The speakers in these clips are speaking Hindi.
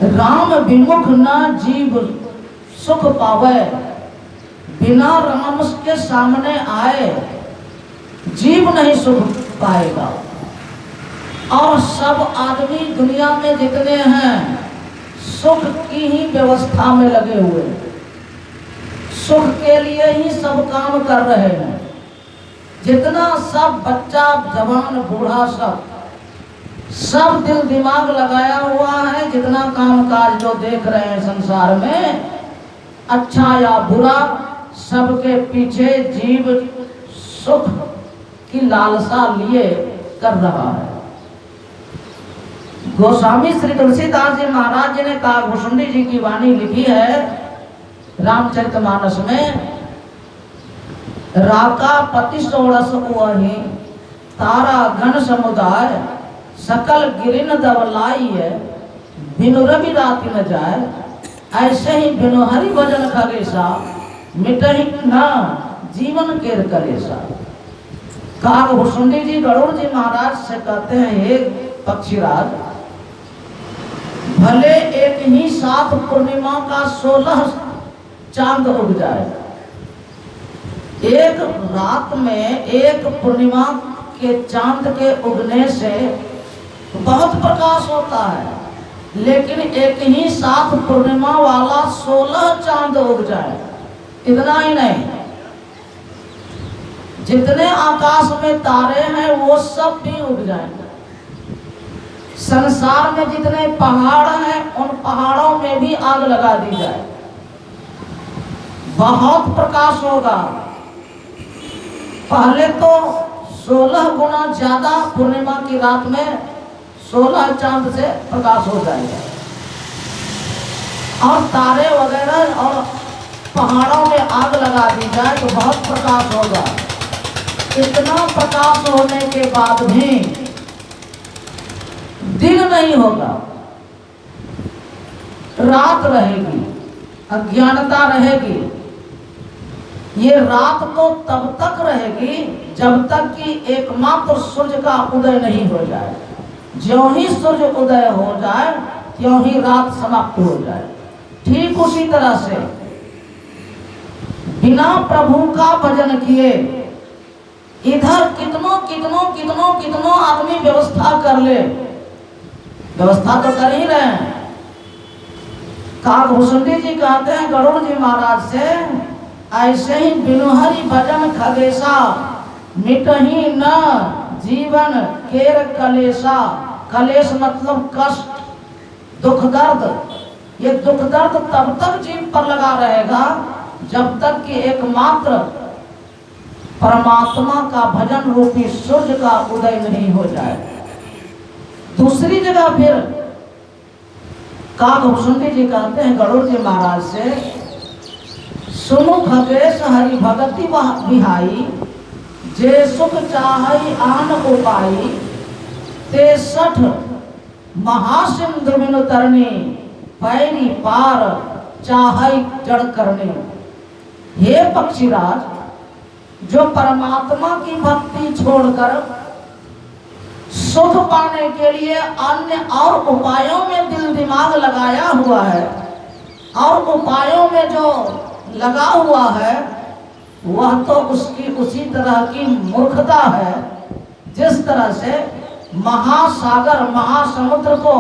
राम विमुख न जीव सुख पावे, बिना राम के सामने आए जीव नहीं सुख पाएगा। और सब आदमी दुनिया में जितने हैं सुख की ही व्यवस्था में लगे हुए हैं, सुख के लिए ही सब काम कर रहे हैं। जितना सब बच्चा जवान बूढ़ा सब दिल दिमाग लगाया हुआ है, जितना काम काज जो देख रहे हैं संसार में, अच्छा या बुरा, सबके पीछे जीव सुख की लालसा लिए कर रहा है। गोस्वामी श्री तुलसीदास जी महाराज जी ने काकभूषुंडी जी की वाणी लिखी है रामचरितमानस में, राका पति षोड़श वही तारा घन समुदाय, सकल गिरिन दवलाई है बिनु रवि राति न जाए, ऐसे ही बिनु हरि भजन खगेशा, मिटहि न जीवन केर कलेसा। काकभूषुंडी जी गरुड़ जी महाराज से कहते हैं, हे पक्षीराज, भले एक ही साथ पूर्णिमा का 16 चांद उग जाए, एक रात में एक पूर्णिमा के चांद के उगने से बहुत प्रकाश होता है, लेकिन एक ही साथ पूर्णिमा वाला 16 चांद उग जाए, इतना ही नहीं, जितने आकाश में तारे हैं वो सब भी उग जाएंगे। संसार में जितने पहाड़ हैं उन पहाड़ों में भी आग लगा दी जाए, बहुत प्रकाश होगा। पहले तो 16 गुना ज्यादा पूर्णिमा की रात में 16 चांद से प्रकाश हो जाएगा, और तारे वगैरह और पहाड़ों में आग लगा दी जाए तो बहुत प्रकाश होगा। इतना प्रकाश होने के बाद भी दिन नहीं होगा, रात रहेगी, अज्ञानता रहेगी। ये रात तो तब तक रहेगी जब तक कि एकमात्र सूर्य का उदय नहीं हो जाए। ज्यों ही सूर्य उदय हो जाए त्यों ही रात समाप्त हो जाए। ठीक उसी तरह से बिना प्रभु का भजन किए इधर कितनों आदमी व्यवस्था कर ले, व्यवस्था तो कर ही रहे हैं। काकभूषुंडी जी कहते हैं गरुड़ जी महाराज से, ऐसे ही बिनु हरि भजन खगेशा, मिटहि न जीवन केर कलेशा। कलेश मतलब कष्ट, दुख दर्द। ये दुख दर्द तब तक जीव पर लगा रहेगा जब तक कि एकमात्र परमात्मा का भजन रूपी सूर्य का उदय नहीं हो जाए। दूसरी जगह फिर काकभूषुंडी जी कहते हैं गरुड़ जी महाराज से, सुनु खगेश हरि भगति बिहाई, जे सुख चाहई आन उपाई, ते 60 महासिंधु बिनु तरनी, पैरी पार चाहई जड़ करने। हे पक्षीराज, जो परमात्मा की भक्ति छोड़कर सुख पाने के लिए अन्य और उपायों में दिल दिमाग लगाया हुआ है, और उपायों में जो लगा हुआ है वह तो उसकी उसी तरह की मूर्खता है जिस तरह से महासागर महासमुद्र को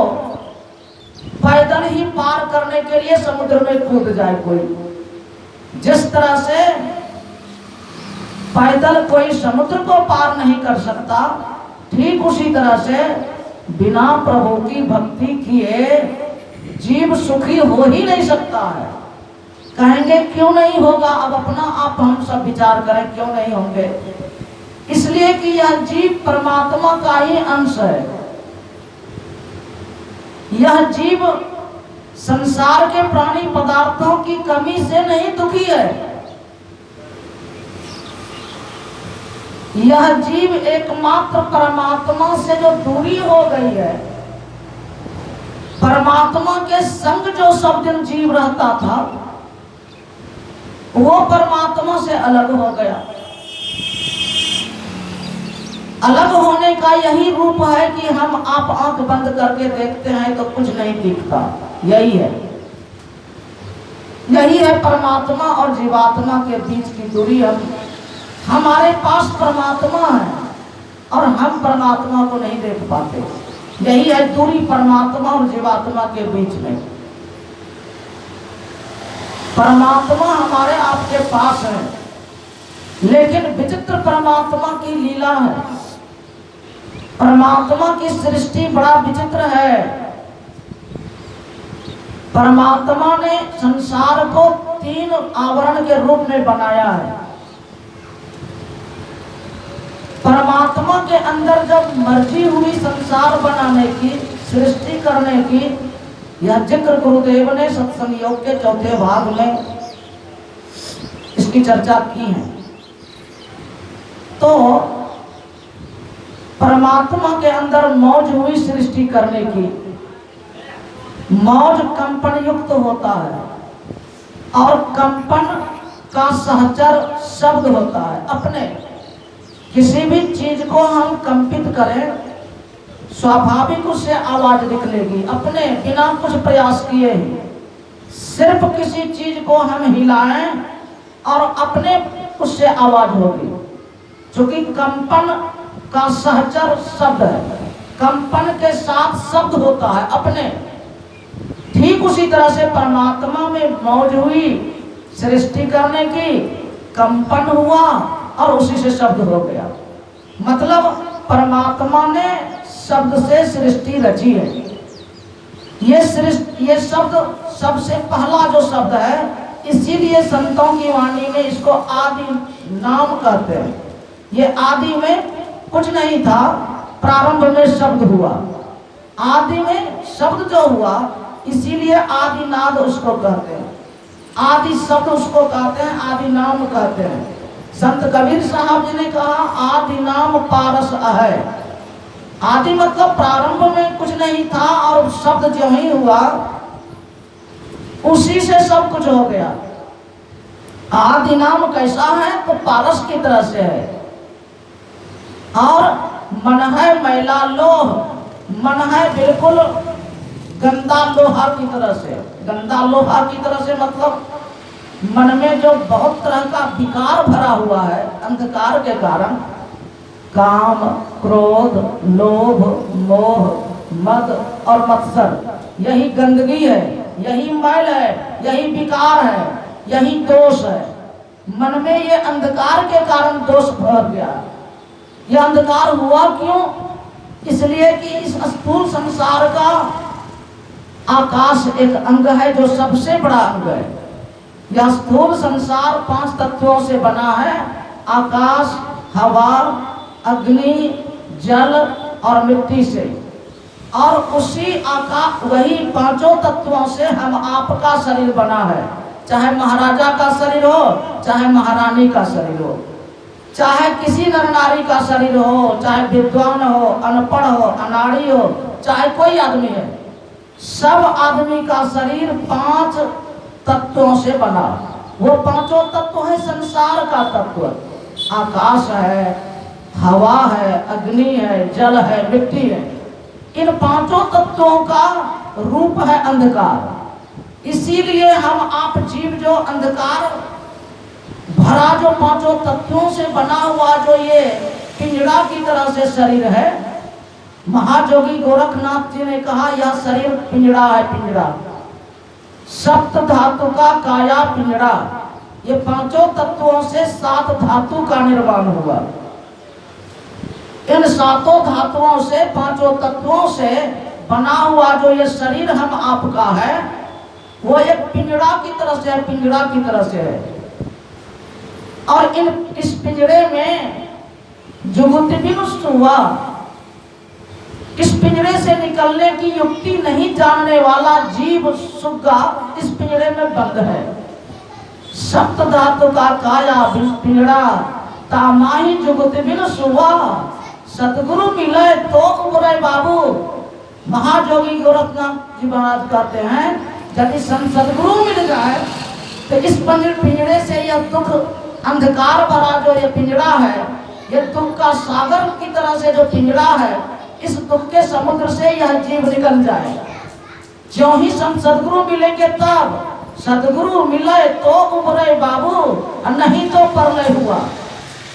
पैदल ही पार करने के लिए समुद्र में कूद जाए कोई। जिस तरह से पैदल कोई समुद्र को पार नहीं कर सकता, ठीक उसी तरह से बिना प्रभु की भक्ति किए जीव सुखी हो ही नहीं सकता है। कहेंगे क्यों नहीं होगा? अब अपना आप हम सब विचार करें, क्यों नहीं होंगे? इसलिए कि यह जीव परमात्मा का ही अंश है। यह जीव संसार के प्राणी पदार्थों की कमी से नहीं दुखी है। यह जीव एकमात्र परमात्मा से जो दूरी हो गई है, परमात्मा के संग जो सब दिन जीव रहता था वो परमात्मा से अलग हो गया। अलग होने का यही रूप है कि हम आप आंख बंद करके देखते हैं तो कुछ नहीं दिखता। यही है परमात्मा और जीवात्मा के बीच की दूरी। हमारे पास परमात्मा है और हम परमात्मा को नहीं देख पाते। यही है दूरी परमात्मा और जीवात्मा के बीच में। परमात्मा हमारे आपके पास है, लेकिन विचित्र परमात्मा की लीला है। परमात्मा की सृष्टि बड़ा विचित्र है। परमात्मा ने संसार को 3 आवरण के रूप में बनाया है। परमात्मा के अंदर जब मर्जी हुई संसार बनाने की, सृष्टि करने की, यह जिक्र गुरुदेव ने सत्संग योग के 4थे भाग में इसकी चर्चा की है। तो परमात्मा के अंदर मौज हुई सृष्टि करने की। मौज कंपन युक्त होता है और कंपन का सहचर शब्द होता है। अपने किसी भी चीज को हम कंपित करें, स्वाभाविक उससे आवाज निकलेगी, अपने बिना कुछ प्रयास किए ही। सिर्फ किसी चीज को हम हिलाएं और अपने उससे आवाज होगी, क्योंकि कंपन का सहचर शब्द है। कंपन के साथ शब्द होता है अपने। ठीक उसी तरह से परमात्मा में मौज हुई सृष्टि करने की, कंपन हुआ और उसी से शब्द हो गया। मतलब परमात्मा ने शब्द से सृष्टि रची है। ये शब्द सबसे पहला जो शब्द है, इसीलिए संतों की वाणी में इसको आदि नाम कहते हैं। ये आदि में कुछ नहीं था, प्रारंभ में शब्द हुआ। आदि में शब्द जो हुआ, इसीलिए आदि नाद उसको कहते हैं। आदि शब्द उसको कहते हैं, आदि नाम कहते हैं। संत कबीर साहब जी ने कहा, आदि नाम पारस है। आदि मतलब प्रारंभ में कुछ नहीं था और शब्द जो ही हुआ उसी से सब कुछ हो गया। आदि नाम कैसा है तो पारस की तरह से है। और मन है मैला लोह, मन है बिल्कुल गंदा लोहा की तरह से। गंदा लोहा की तरह से मतलब मन में जो बहुत तरह का विकार भरा हुआ है अंधकार के कारण, काम, क्रोध, लोभ, मोह, मद और मत्सर, यही गंदगी है, यही मैल है, यही विकार है, यही दोष है। मन में ये अंधकार के कारण दोष भर गया। ये अंधकार हुआ क्यों? इसलिए कि इस स्थूल संसार का आकाश एक अंग है जो सबसे बड़ा अंग है। यह स्थूल संसार 5 तत्वों से बना है, आकाश, हवा, अग्नि, जल और मिट्टी से। और उसी आकाश, वही 5 तत्वों से हम आपका शरीर बना है। चाहे महाराजा का शरीर हो, चाहे महारानी का शरीर हो, चाहे किसी नर नारी का शरीर हो, चाहे विद्वान हो, अनपढ़ हो, अनाड़ी हो, चाहे कोई आदमी है, सब आदमी का शरीर 5 तत्वों से बना। वो 5 तत्व है संसार का तत्व। आकाश है, हवा है, अग्नि है, जल है, मिट्टी है। इन 5 तत्वों का रूप है अंधकार। इसीलिए हम आप जीव जो अंधकार भरा जो 5 तत्वों से बना हुआ जो ये पिंजड़ा की तरह से शरीर है, महाजोगी गोरखनाथ जी ने कहा यह शरीर पिंजड़ा है। पिंजड़ा सप्त धातु का काया पिंजड़ा। ये 5 तत्वों से 7 धातु का निर्माण हुआ। इन 7 धातुओं से 5 तत्वों से बना हुआ जो ये शरीर हम आपका है, वो एक पिंजड़ा की तरह से है, पिंजड़ा की तरह से है। और इस पिंजरे में जुगुत विमुक्त हुआ। इस पिंजरे से निकलने की युक्ति नहीं जानने वाला जीव सुग्गा इस पिंजरे में बंद है। सप्त धातु का काया पिंजड़ा, तामाही जुगुत विमुक्त हुआ। सतगुरु मिले तो उबरे बाबू। महाजोगी गोरखनाथ जी महाराज कहते हैं, यदि सदगुरु मिल जाए तो इस पिंजरे से यह दुख अंधकार भरा जो ये पिंजड़ा है, ये दुख का सागर की तरह से जो पिंजड़ा है, इस दुख के समुद्र से यह जीव निकल जाएगा। ज्यों ही संत सदगुरु मिलेंगे तब, सदगुरु मिले तो उभरे बाबू, नहीं तो परले हुआ।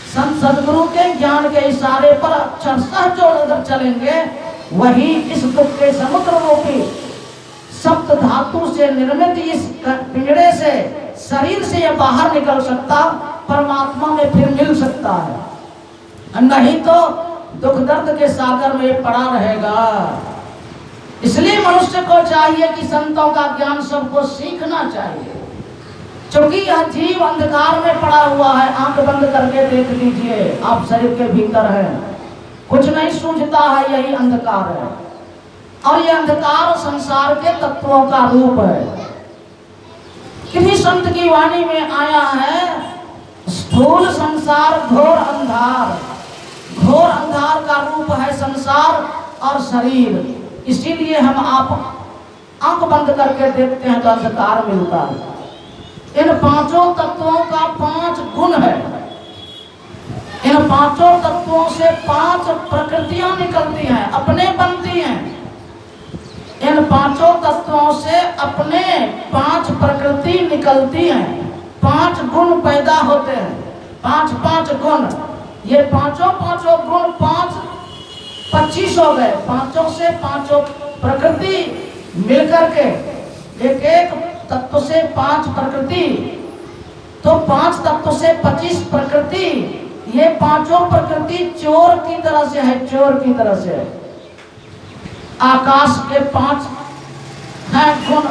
संत सदगुरु के ज्ञान के इशारे पर अक्षरशः जो अगर चलेंगे, वही इस दुख के समुद्र रूपी सप्त धातु से निर्मित इस पिंजरे से, शरीर से ये बाहर निकल सकता, परमात्मा में फिर मिल सकता है। नहीं तो दुख दर्द के सागर में पड़ा रहेगा। इसलिए मनुष्य को चाहिए कि संतों का ज्ञान सबको सीखना चाहिए, क्योंकि यह जीव अंधकार में पड़ा हुआ है। आंख बंद करके देख लीजिए, आप शरीर के भीतर हैं, कुछ नहीं सूझता है, यही अंधकार है। और यह अंधकार संसार के तत्वों का रूप है। किसी संत की वाणी में आया है, स्थूल संसार घोर अंधार, घोर अंधार का रूप है संसार और शरीर। इसीलिए हम आप आंख बंद करके देखते हैं तो अंधकार मिलता है। इन पांचों तत्वों का 5 गुण है। इन पांचों तत्वों से 5 प्रकृतियां निकलती हैं, अपने बनती हैं। इन पांचों तत्वों से अपने 5 प्रकृति निकलती हैं, 5 गुण पैदा होते हैं, 5 गुण। ये पांचों गुण 5 25 हो गए। पांचों से 5 प्रकृति मिलकर के एक तत्व से 5 प्रकृति, तो 5 तत्व से 25 प्रकृति। ये पांचों प्रकृति चोर की तरह से है, चोर की तरह से है। आकाश के 5 है गुण,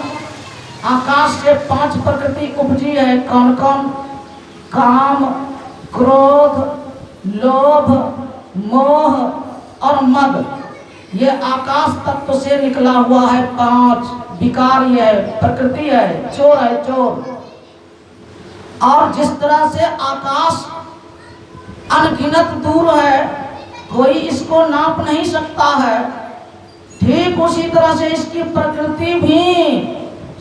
आकाश से 5 प्रकृति उपजी है। कौन कौन? काम, क्रोध, लोभ, मोह और मद। ये आकाश तत्व से निकला हुआ है 5 विकार। ये है प्रकृति, है चोर, है चोर। और जिस तरह से आकाश अनगिनत दूर है, कोई इसको नाप नहीं सकता है, ठीक उसी तरह से इसकी प्रकृति भी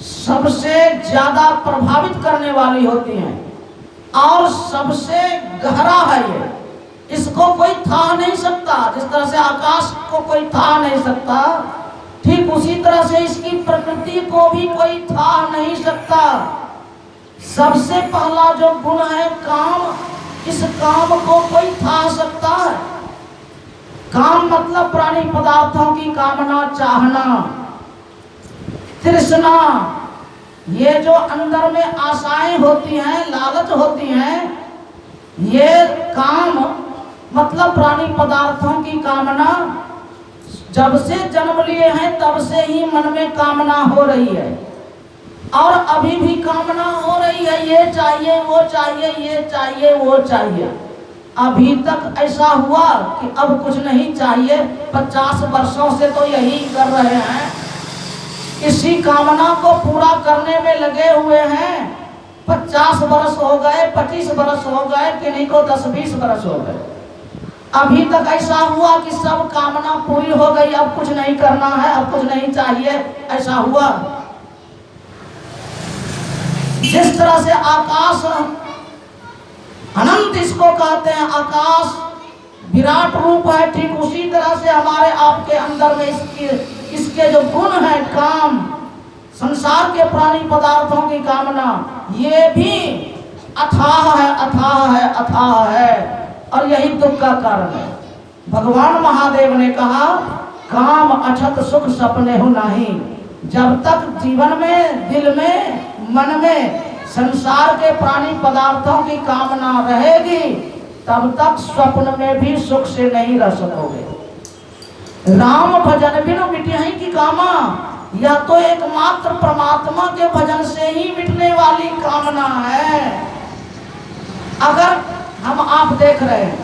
सबसे ज्यादा प्रभावित करने वाली होती है और सबसे गहरा है। ये इसको कोई था नहीं सकता। जिस तरह से आकाश को कोई था नहीं सकता, ठीक उसी तरह से इसकी प्रकृति को भी कोई था नहीं सकता। सबसे पहला जो गुण है काम, इस काम को कोई था सकता है? काम मतलब प्राणी पदार्थों की कामना, चाहना, तृष्णा। ये जो अंदर में आशाएं होती हैं, लालच होती हैं, ये काम मतलब प्राणी पदार्थों की कामना। जब से जन्म लिए हैं तब से ही मन में कामना हो रही है और अभी भी कामना हो रही है। ये चाहिए, वो चाहिए, ये चाहिए, वो चाहिए। अभी तक ऐसा हुआ कि अब कुछ नहीं चाहिए। 50 वर्षों से तो यही कर रहे हैं, इसी कामना को पूरा करने में लगे हुए हैं। 50 वर्ष हो गए, 25 वर्ष हो गए, किन्हीं को 10-20 वर्ष हो गए। अभी तक ऐसा हुआ कि सब कामना पूरी हो गई, अब कुछ नहीं करना है, अब कुछ नहीं चाहिए, ऐसा हुआ। जिस तरह से आकाश अनंत इसको कहते हैं, आकाश विराट रूप है, ठीक उसी तरह से हमारे आपके अंदर में इसके जो गुण है, काम, संसार के प्राणी पदार्थों की कामना, ये भी अथाह है, अथाह है, अथाह है। और यही दुख का कारण है। भगवान महादेव ने कहा, काम अछत सुख सपने हो नहीं। जब तक जीवन में, दिल में, मन में संसार के प्राणी पदार्थों की कामना रहेगी, तब तक स्वप्न में भी सुख से नहीं रह सकोगे। राम भजन बिन मिटहि की कामा, या तो एकमात्र परमात्मा के भजन से ही मिटने वाली कामना है। अगर हम आप देख रहे हैं,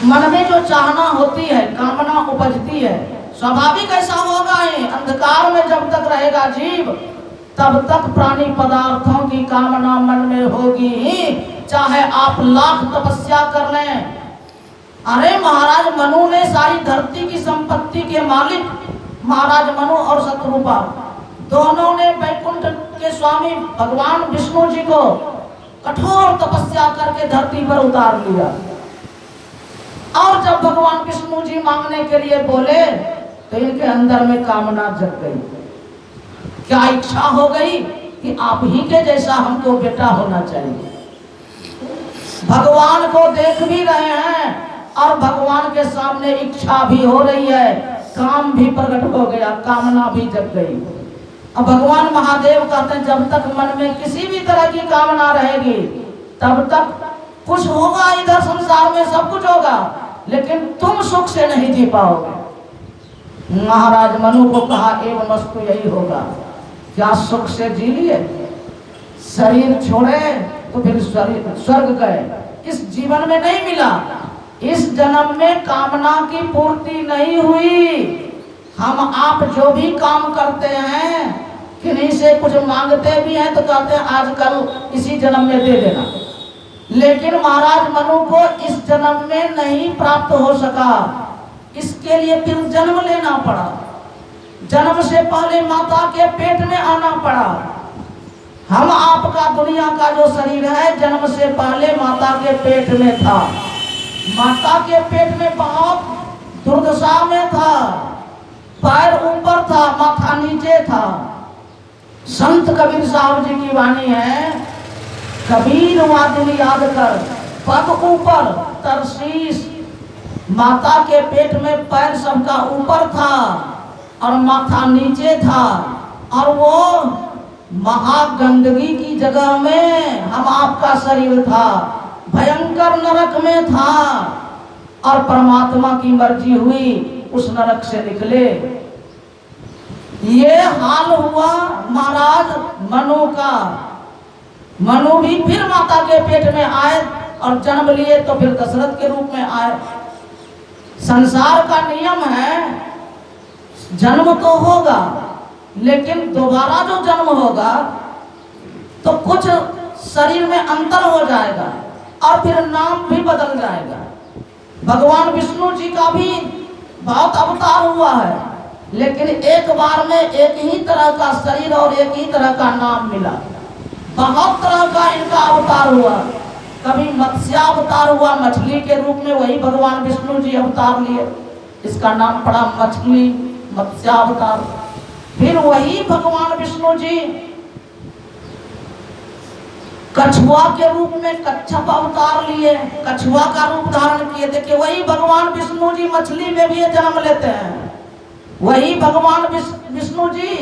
मन में जो चाहना होती है, कामना उपजती है, स्वाभाविक ऐसा होगा ही। अंधकार में जब तक रहेगा जीव, तब तक प्राणी पदार्थों की कामना मन में होगी ही, चाहे आप लाख तपस्या कर लें। अरे महाराज मनु ने सारी धरती की संपत्ति के मालिक महाराज मनु और शत्रुपा दोनों ने वैकुंठ के स्वामी भगवान विष्णु जी को कठोर तपस्या करके धरती पर उतार लिया। और जब भगवान विष्णु जी मांगने के लिए बोले तो इनके अंदर में कामना जग गई। क्या इच्छा हो गई कि आप ही के जैसा हमको बेटा होना चाहिए। भगवान को देख भी रहे हैं और भगवान के सामने इच्छा भी हो रही है, काम भी प्रकट हो गया, कामना भी जग गई। अब भगवान महादेव कहते हैं जब तक मन में किसी भी तरह की कामना रहेगी तब तक कुछ होगा, इधर संसार में सब कुछ होगा, लेकिन तुम सुख से नहीं जी पाओगे। महाराज मनु को कहा एवं वस्तु यही होगा, क्या सुख से जी लिए, शरीर छोड़े तो फिर स्वर्ग गए, इस जीवन में नहीं मिला, इस जन्म में कामना की पूर्ति नहीं हुई। हम आप जो भी काम करते हैं, किन्हीं से कुछ मांगते भी हैं तो कहते हैं आजकल इसी जन्म में दे देना, लेकिन महाराज मनु को इस जन्म में नहीं प्राप्त हो सका, इसके लिए फिर जन्म लेना पड़ा, जन्म से पहले माता के पेट में आना पड़ा। हम आपका दुनिया का जो शरीर है जन्म से पहले माता के पेट में था, माता के पेट में बहुत दुर्दशा में था, पैर ऊपर था माथा नीचे था। संत कबीर साहब जी की वाणी है, कबीर वादिनी याद कर पग ऊपर तरसीस, माता के पेट में पैर सबका ऊपर था और माथा नीचे था, और वो महागंदगी की जगह में हम आपका शरीर था, भयंकर नरक में था, और परमात्मा की मर्जी हुई उस नरक से निकले। ये हाल हुआ महाराज मनु का। मनु भी फिर माता के पेट में आए और जन्म लिए तो फिर दशरथ के रूप में आए। संसार का नियम है, जन्म तो होगा लेकिन दोबारा जो जन्म होगा तो कुछ शरीर में अंतर हो जाएगा और फिर नाम भी बदल जाएगा। भगवान विष्णु जी का भी बहुत अवतार हुआ है, लेकिन एक बार में एक ही तरह का शरीर और एक ही तरह का नाम मिला। बहुत तरह का इनका अवतार हुआ, कभी मत्स्यावतार हुआ, मछली के रूप में वही भगवान विष्णु जी अवतार लिए, इसका नाम पड़ा मछली, मत्स्यावतार। फिर वही भगवान विष्णु जी कछुआ के रूप में कच्छप अवतार लिए, कछुआ का रूप धारण किए। देखिए वही भगवान विष्णु जी मछली में भी जन्म लेते हैं, वही भगवान विष्णु जी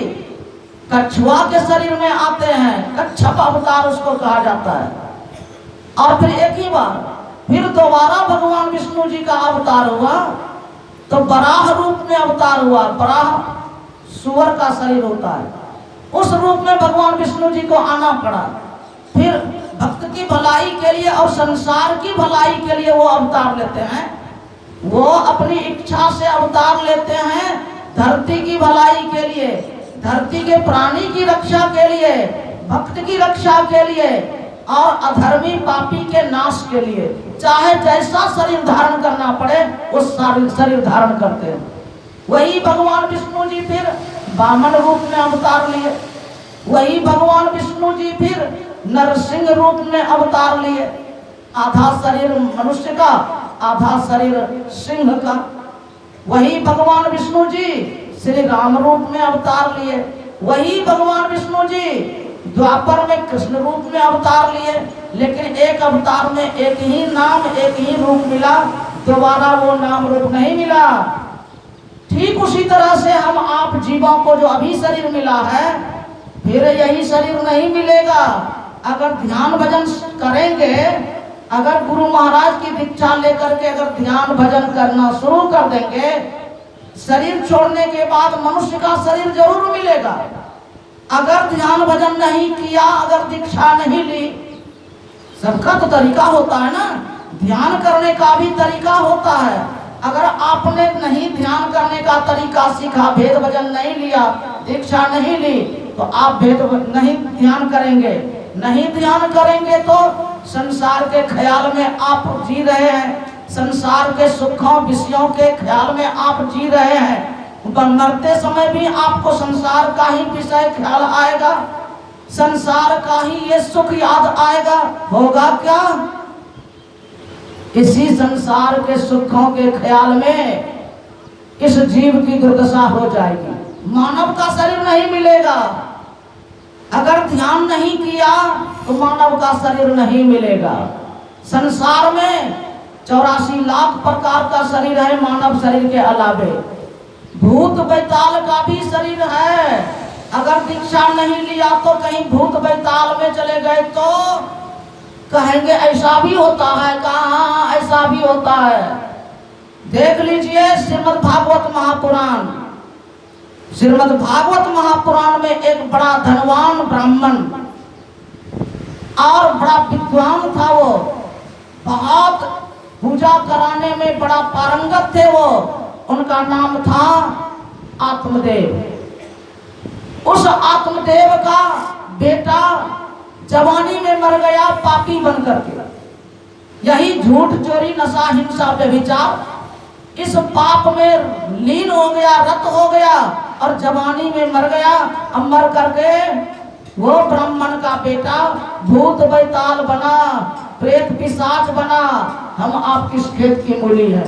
कछुआ के शरीर में आते हैं, कच्छप अवतार उसको कहा जाता है। और फिर एक ही बार फिर दोबारा भगवान विष्णु जी का अवतार हुआ तो बराह रूप में अवतार हुआ। बराह सुअर का शरीर होता है, उस रूप में भगवान विष्णु जी को आना पड़ा। फिर भक्त की भलाई के लिए और संसार की भलाई के लिए वो अवतार लेते हैं, वो अपनी इच्छा से अवतार लेते हैं धरती की भलाई के लिए, धरती के प्राणी की रक्षा के लिए, भक्त की रक्षा के लिए और अधर्मी पापी के नाश के लिए। चाहे जैसा शरीर धारण करना पड़े उस शरीर धारण करते हैं। वही भगवान विष्णु जी फिर वामन रूप में अवतार लिए, वही भगवान विष्णु जी फिर नरसिंह रूप में अवतार लिए। आधा शरीर मनुष्य का, आधा शरीर सिंह का। वही भगवान विष्णु जी श्री राम रूप में अवतार लिए, वही भगवान विष्णु जी द्वापर में कृष्ण रूप में अवतार लिए। लेकिन एक अवतार में एक ही नाम, एक ही रूप मिला, दोबारा वो नाम रूप नहीं मिला। ठीक उसी तरह से हम आप जीवों को जो अभी शरीर मिला है फिर यही शरीर नहीं मिलेगा। अगर ध्यान भजन करेंगे, अगर गुरु महाराज की दीक्षा लेकर के अगर ध्यान भजन करना शुरू कर देंगे, शरीर छोड़ने के बाद मनुष्य का शरीर जरूर मिलेगा। अगर ध्यान भजन नहीं किया, अगर दीक्षा नहीं ली, सबका तो तरीका होता है ना, ध्यान करने का भी तरीका होता है। अगर आपने नहीं ध्यान करने का तरीका सीखा, भेद भजन नहीं लिया, दीक्षा नहीं ली, तो आप भेद नहीं ध्यान करेंगे। नहीं ध्यान करेंगे तो संसार के ख्याल में आप जी रहे हैं, संसार के सुखों विषयों के ख्याल में आप जी रहे हैं। मरते समय भी आपको संसार का ही विषय ख्याल आएगा, संसार का ही ये सुख याद आएगा। होगा क्या? इसी संसार के सुखों के ख्याल में इस जीव की दुर्दशा हो जाएगी। मानव का शरीर नहीं मिलेगा, अगर ध्यान नहीं किया तो मानव का शरीर नहीं मिलेगा। संसार में 84 लाख प्रकार का शरीर है मानव शरीर के अलावे। भूत बैताल का भी शरीर है। अगर दीक्षा नहीं लिया तो कहीं भूत बैताल में चले गए तो कहेंगे ऐसा भी होता है, कहाँ ऐसा भी होता है। देख लीजिए श्रीमद् भागवत महापुराण। श्रीमद् भागवत महापुराण में एक बड़ा धनवान ब्राह्मण और बड़ा विद्वान था। वो बहुत पूजा कराने में बड़ा पारंगत थे। वो उनका नाम था आत्मदेव। उस आत्मदेव का बेटा जवानी में मर गया पापी बनकर के। यही झूठ चोरी नशा हिंसा व्यभिचार इस पाप में लीन हो गया, रत हो गया और जवानी में मर गया। अब मर करके वो ब्राह्मण का बेटा भूत बैताल बना, प्रेत पिशाच बना। हम आप किस खेत की मूली है।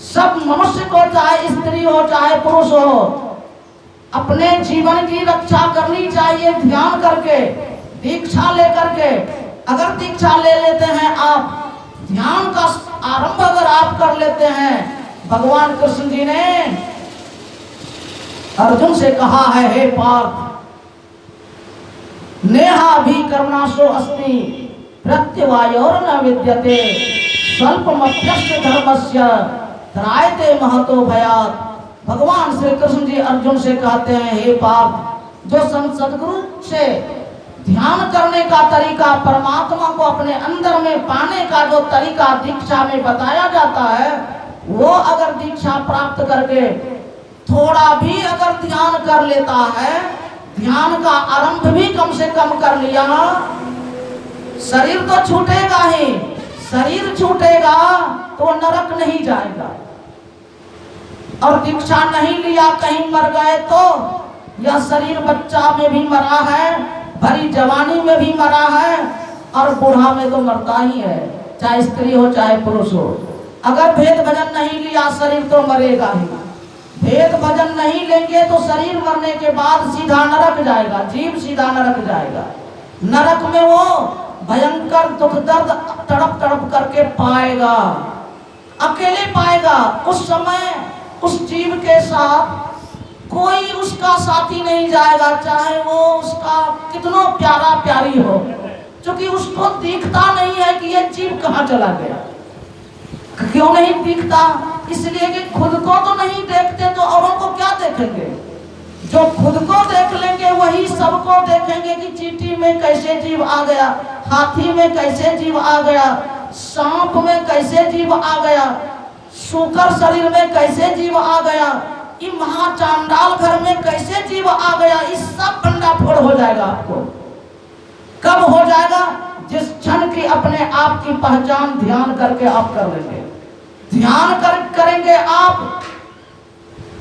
सब मनुष्य को, चाहे स्त्री हो चाहे पुरुष हो, अपने जीवन की रक्षा करनी चाहिए ध्यान करके, दीक्षा लेकर के। अगर दीक्षा ले लेते हैं आप, ध्यान का आरंभ अगर आप कर लेते हैं, भगवान कृष्ण जी ने अर्जुन से कहा है, हे पार्थ, नेहा भी करुणासो अस्ति प्रत्यवायोर न विद्यते स्वल्पमप्यस्य धर्मस्य त्रायते महतो भयात्। भगवान श्री कृष्ण जी अर्जुन से कहते हैं, हे पार्थ, जो सदगुरु से ध्यान करने का तरीका, परमात्मा को अपने अंदर में पाने का जो तरीका दीक्षा में बताया जाता है, वो अगर दीक्षा प्राप्त करके थोड़ा भी अगर ध्यान कर लेता है, ध्यान का आरंभ भी कम से कम कर लिया, शरीर तो छूटेगा ही। शरीर छूटेगा तो नरक नहीं जाएगा। और दीक्षा नहीं लिया, कहीं मर गए तो यह शरीर बच्चा में भी मरा है, भरी जवानी में भी मरा है और बूढ़ा में तो मरता ही है, चाहे स्त्री हो चाहे पुरुष हो। अगर भेद भजन नहीं लिया शरीर तो मरेगा ही। भेद भजन नहीं लेंगे तो शरीर मरने के बाद सीधा नरक जाएगा, जीव सीधा नरक जाएगा। नरक में वो भयंकर दुख दर्द तड़प तड़प करके पाएगा, अकेले पाएगा। उस समय उस जीव के साथ कोई उसका साथी नहीं जाएगा, चाहे वो उसका कितना प्यारा प्यारी हो, क्योंकि उसको दिखता नहीं है कि ये जीव कहाँ चला गया। क्यों नहीं दिखता? इसलिए कि खुद को तो नहीं देखते तो औरों को क्या देखेंगे। जो खुद को देख लेंगे वही सबको देखेंगे कि चींटी में कैसे जीव आ गया, हाथी में कैसे जीव आ गया, सांप में कैसे जीव आ गया, सूकर शरीर में कैसे जीव आ गया, ये महाचांडाल घर में कैसे जीव आ गया। इस सब भंडाफोड़ हो जाएगा आपको। कब हो जाएगा? जिस क्षण की अपने आप की पहचान ध्यान करके आप कर लेंगे। ध्यान करेंगे आप,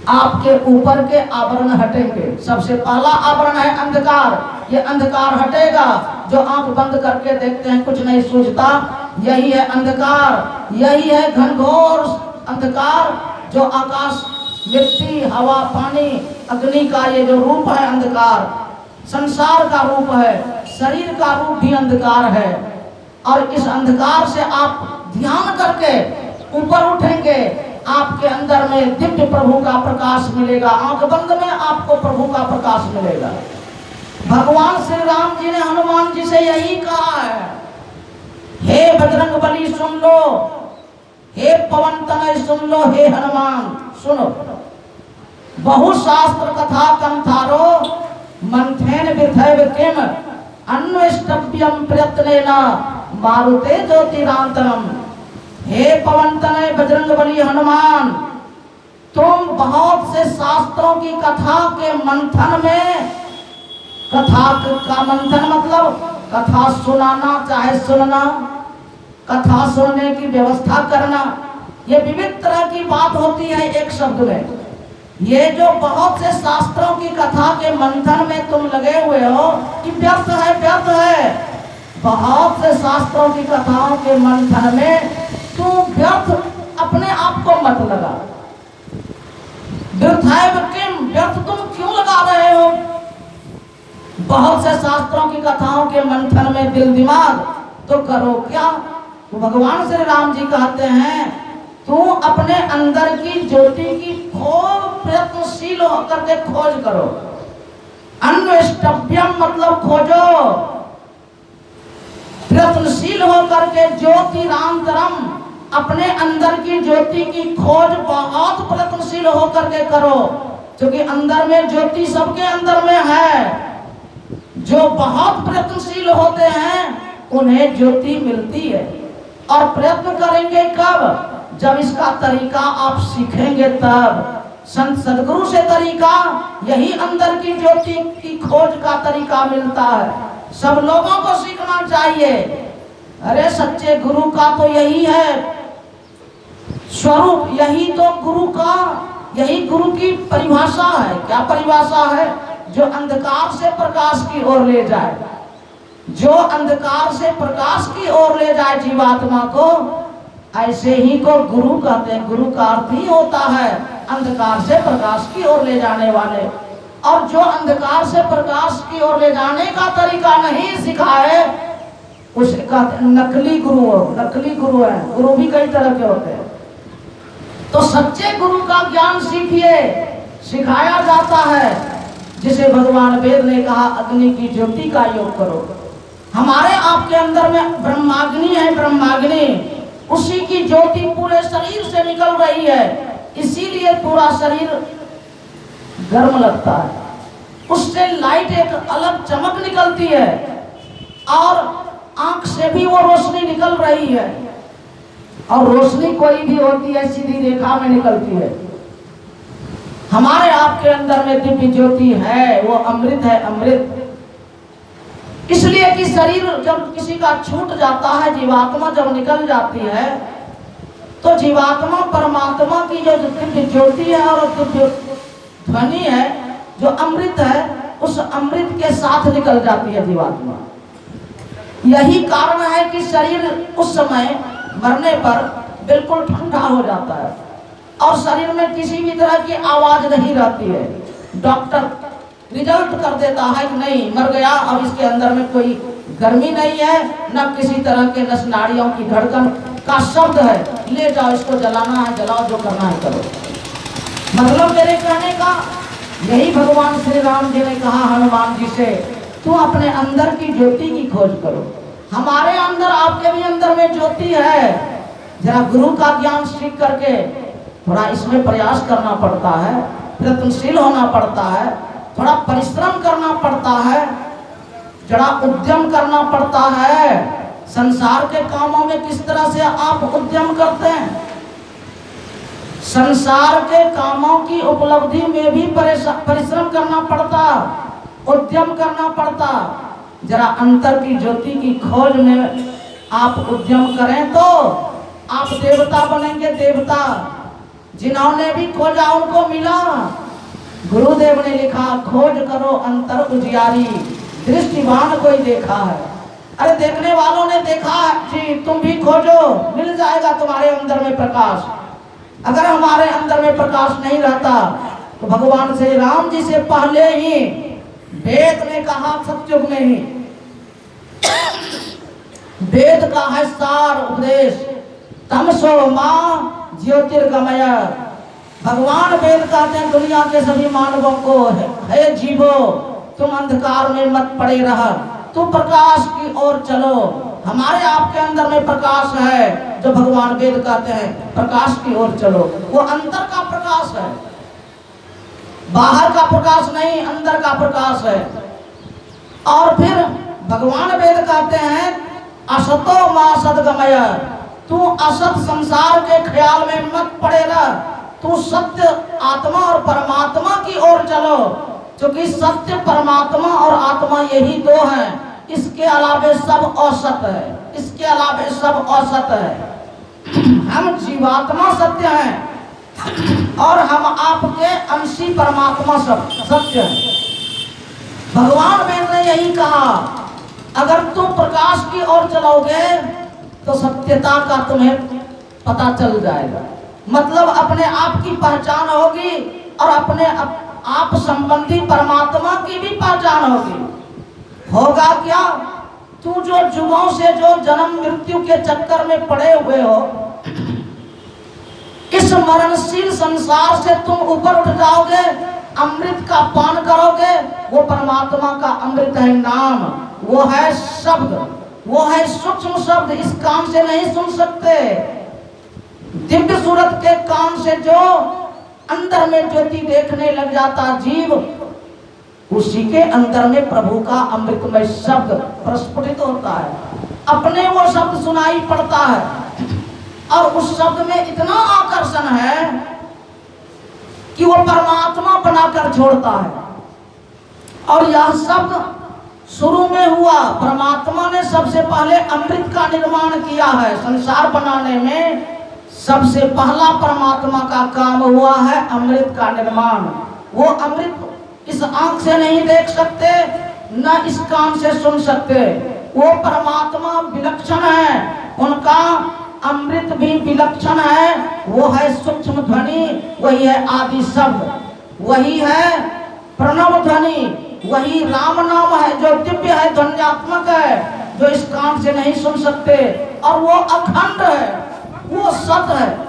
आपके ऊपर के आवरण हटेंगे। सबसे पहला आवरण है अंधकार। ये अंधकार हटेगा। जो आंख बंद करके देखते हैं कुछ नहीं सूझता, यही है अंधकार। यही है घनघोर अंधकार, जो आकाश, मिट्टी, हवा, पानी, अग्नि का ये जो रूप है अंधकार, संसार का रूप है, शरीर का रूप भी अंधकार है। और इस अंधकार से आप ध्यान करके ऊपर उठेंगे, आपके अंदर में दिव्य प्रभु का प्रकाश मिलेगा। आंख बंद में आपको प्रभु का प्रकाश मिलेगा। भगवान श्री राम जी ने हनुमान जी से यही कहा है, हे बजरंग बली सुन लो, हे पवन तनय सुन लो, हे हनुमान सुनो। बहु शास्त्र कथा कंथारो मंथेन विधैव किम अन्वेष्टव्यम प्रयत्नेन मारुते ज्योतिरांतरम। हे पवन तनय बजरंग बली हनुमान, तुम बहुत से शास्त्रों की कथा के मंथन में, कथा का मंथन मतलब कथा सुनाना चाहे सुनना, कथा सुनने की व्यवस्था करना, ये विविध तरह की बात होती है एक शब्द में। ये जो बहुत से शास्त्रों की कथा के मंथन में तुम लगे हुए हो, ये व्यर्थ है, व्यर्थ है। बहुत से शास्त्रों की कथाओं के मंथन में तुम व्यर्थ अपने आप को मत लगा। व्यर्थ तुम क्यों लगा रहे हो? बहुत से शास्त्रों की कथाओं के मंथन में दिल दिमाग तो करो क्या। तो भगवान श्री राम जी कहते हैं तू अपने अंदर की ज्योति की खूब प्रयत्नशील होकर के खोज करो। अन्वेष्टव्यम मतलब खोजो, प्रयत्नशील होकर के ज्योतिरांतरम अपने अंदर की ज्योति की खोज बहुत प्रयत्नशील होकर के करो, क्योंकि अंदर में ज्योति सबके अंदर में है। जो बहुत प्रयत्नशील होते हैं उन्हें ज्योति मिलती है। और प्रयत्न करेंगे कब? जब इसका तरीका आप सीखेंगे तब। संत सदगुरु से तरीका यही अंदर की ज्योति की खोज का तरीका मिलता है। सब लोगों को सीखना चाहिए। अरे सच्चे गुरु का तो यही है स्वरूप, यही तो गुरु का, यही गुरु की परिभाषा है। क्या परिभाषा है? जो अंधकार से प्रकाश की ओर ले जाए, जो अंधकार से प्रकाश की ओर ले जाए जीवात्मा को, ऐसे ही को गुरु कहते हैं। गुरु का अर्थ ही होता है अंधकार से प्रकाश की ओर ले जाने वाले। और जो अंधकार से प्रकाश की ओर ले जाने का तरीका नहीं सिखाए उसे कहते हैं नकली गुरु। नकली गुरु है, गुरु भी कई तरह के होते हैं। तो सच्चे गुरु का ज्ञान सीखिए, सिखाया जाता है। जिसे भगवान वेद ने कहा अग्नि की ज्योति का योग करो। हमारे आपके अंदर में ब्रह्माग्नि है, ब्रह्माग्नि, उसी की ज्योति पूरे शरीर से निकल रही है, इसीलिए पूरा शरीर गर्म लगता है। उससे लाइट एक अलग चमक निकलती है और आंख से भी वो रोशनी निकल रही है। और रोशनी कोई भी होती है सीधी रेखा में निकलती है। हमारे आपके अंदर में दिव्य ज्योति है, वो अमृत है, अमृत। इसलिए कि शरीर जब किसी का छूट जाता है, जीवात्मा जब निकल जाती है, तो जीवात्मा परमात्मा की जो दिव्य ज्योति है और दिव्य ध्वनि है, जो अमृत है, उस अमृत के साथ निकल जाती है जीवात्मा। यही कारण है कि शरीर उस समय मरने पर बिल्कुल ठंडा हो जाता है और शरीर में किसी भी तरह की आवाज नहीं रहती है। डॉक्टर रिजल्ट कर देता है कि नहीं, मर गया, अब इसके अंदर में कोई गर्मी नहीं है, न किसी तरह के नस नाड़ियों की धड़कन का शब्द है, ले जाओ, इसको जलाना है जलाओ, जो करना है करो। मतलब मेरे कहने का यही भगवान श्री राम जी ने कहा हनुमान जी से, तू अपने अंदर की ज्योति की खोज करो। हमारे अंदर, आपके भी अंदर में ज्योति है। जरा गुरु का ज्ञान सीख करके थोड़ा इसमें प्रयास करना पड़ता है, प्रयत्नशील होना पड़ता है, थोड़ा परिश्रम करना पड़ता है, जरा उद्यम करना पड़ता है। संसार के कामों में किस तरह से आप उद्यम करते हैं? संसार के कामों की उपलब्धि में भी परिश्रम करना पड़ता, उद्यम करना पड़ता। जरा अंतर की ज्योति की खोज में आप उद्यम करें तो आप देवता बनेंगे, देवता। जिन्होंने भी खोजा उनको मिला। गुरुदेव ने लिखा, खोज करो अंतर उजियारी, दृष्टिवान कोई देखा है। अरे देखने वालों ने देखा जी, तुम भी खोजो, मिल जाएगा तुम्हारे अंदर में प्रकाश। अगर हमारे अंदर में प्रकाश नहीं रहता तो भगवान श्री राम जी से पहले ही वेद ने कहा, सत्युग में ही वेद का है सार उपदेश, तमसो मां ज्योतिर्गमय। भगवान वेद कहते हैं दुनिया के सभी मानवों को, है जीवो तुम अंधकार में मत पड़े रह, तुम प्रकाश की ओर चलो। हमारे आपके अंदर में प्रकाश है, जो भगवान वेद कहते हैं प्रकाश की ओर चलो। वो अंदर का प्रकाश है, बाहर का प्रकाश नहीं, अंदर का प्रकाश है। और फिर भगवान वेद कहते हैं असतो मां सद्गमय, तू असत संसार के ख्याल में मत पड़े रह, तू सत्य आत्मा और परमात्मा की ओर चलो। क्योंकि सत्य परमात्मा और आत्मा यही दो हैं, इसके अलावे सब असत है, इसके अलावे सब असत है। हम जीवात्मा सत्य हैं और हम आपके अंशी परमात्मा सब सत्य है। भगवान वेद ने यही कहा, अगर तुम प्रकाश की ओर चलोगे तो सत्यता का तुम्हें पता चल जाएगा। मतलब अपने आप की पहचान होगी और अपने आप संबंधी परमात्मा की भी पहचान होगी। होगा क्या? तू जो जुगों से जो जन्म मृत्यु के चक्कर में पड़े हुए हो, इस मरणशील संसार से तुम ऊपर उठ जाओगे, अमृत का पान करोगे। वो परमात्मा का अमृत है नाम, वो है शब्द, वो है सूक्ष्म शब्द, इस कान से नहीं सुन सकते। दिव्य सूरत के कान से जो अंदर में ज्योति देखने लग जाता जीव, उसी के अंदर में प्रभु का अमृतमय शब्द प्रस्फुटित होता है। अपने वो शब्द सुनाई पड़ता है और उस शब्द में इतना आकर्षण है कि वो परमात्मा बनाकर छोड़ता है। और यह शब्द शुरू में हुआ, परमात्मा ने सबसे पहले अमृत का निर्माण किया है। संसार बनाने में सबसे पहला परमात्मा का काम हुआ है अमृत का निर्माण। वो अमृत इस आंख से नहीं देख सकते, न इस कान से सुन सकते। वो परमात्मा विलक्षण है, उनका अमृत भी विलक्षण है। वो है सूक्ष्म ध्वनि, वही है आदि शब्द, वही है प्रणव ध्वनि, वही राम नाम है जो दिव्य है, ध्वन्यात्मक है, जो इस कान से नहीं सुन सकते। और वो अखंड है, वो सत है।